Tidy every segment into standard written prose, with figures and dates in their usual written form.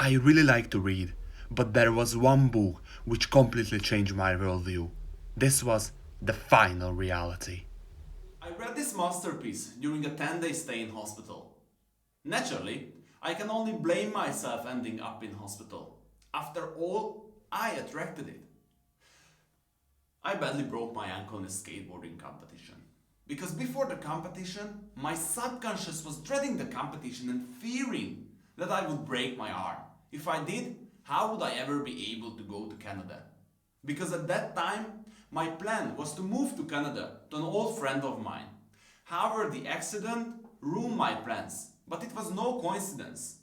I really like to read, but there was one book which completely changed my worldview. This was The Final Reality. I read this masterpiece during a 10-day stay in hospital. Naturally, I can only blame myself ending up in hospital. After all, I attracted it. I badly broke my ankle in a skateboarding competition. Because before the competition, my subconscious was dreading the competition and fearing that I would break my arm. If I did, how would I ever be able to go to Canada? Because at that time, my plan was to move to Canada to an old friend of mine. However, the accident ruined my plans, but it was no coincidence.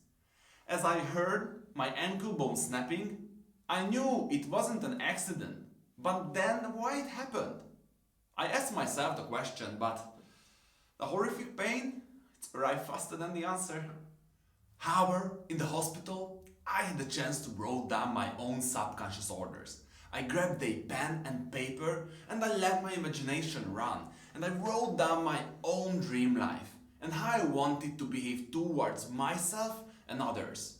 As I heard my ankle bone snapping, I knew it wasn't an accident. But then why it happened? I asked myself the question, but the horrific pain, it's arrived faster than the answer. However, in the hospital, I had the chance to write down my own subconscious orders. I grabbed a pen and paper and I let my imagination run and I wrote down my own dream life and how I wanted to behave towards myself and others.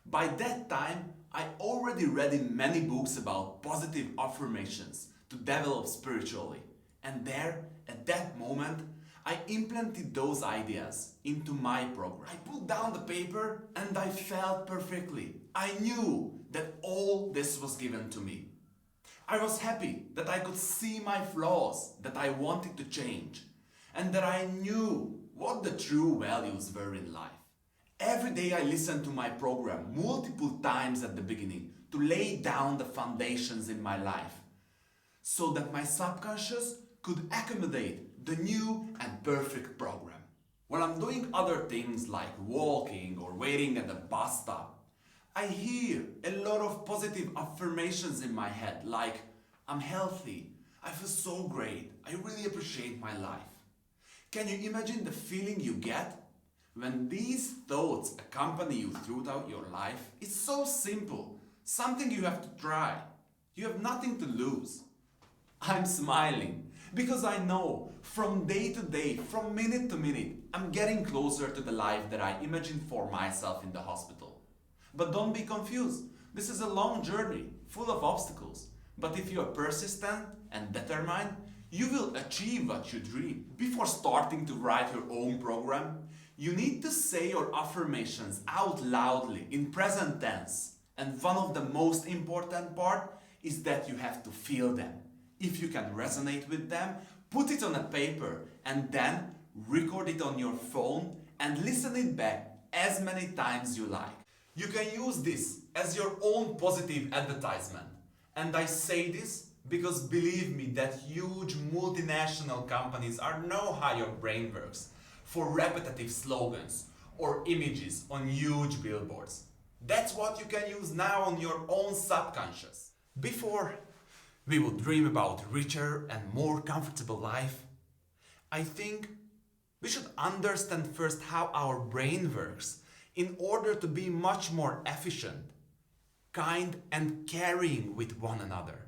By that time, I already read in many books about positive affirmations to develop spiritually. And there, at that moment, I implanted those ideas into my program. I put down the paper and I felt perfectly. I knew that all this was given to me. I was happy that I could see my flaws that I wanted to change and that I knew what the true values were in life. Every day I listened to my program multiple times at the beginning to lay down the foundations in my life so that my subconscious could accommodate the new and perfect program. When I'm doing other things like walking or waiting at the bus stop, I hear a lot of positive affirmations in my head like, I'm healthy, I feel so great, I really appreciate my life. Can you imagine the feeling you get when these thoughts accompany you throughout your life? It's so simple, something you have to try. You have nothing to lose. I'm smiling because I know from day to day, from minute to minute, I'm getting closer to the life that I imagined for myself in the hospital. But don't be confused. This is a long journey, full of obstacles. But if you are persistent and determined, you will achieve what you dream. Before starting to write your own program, you need to say your affirmations out loudly in present tense. And one of the most important part is that you have to feel them. If you can resonate with them, put it on a paper and then record it on your phone and listen it back as many times you like. You can use this as your own positive advertisement. And I say this because believe me that huge multinational companies are know how your brain works for repetitive slogans or images on huge billboards. That's what you can use now on your own subconscious. Before we would dream about richer and more comfortable life, I think we should understand first how our brain works in order to be much more efficient, kind and caring with one another.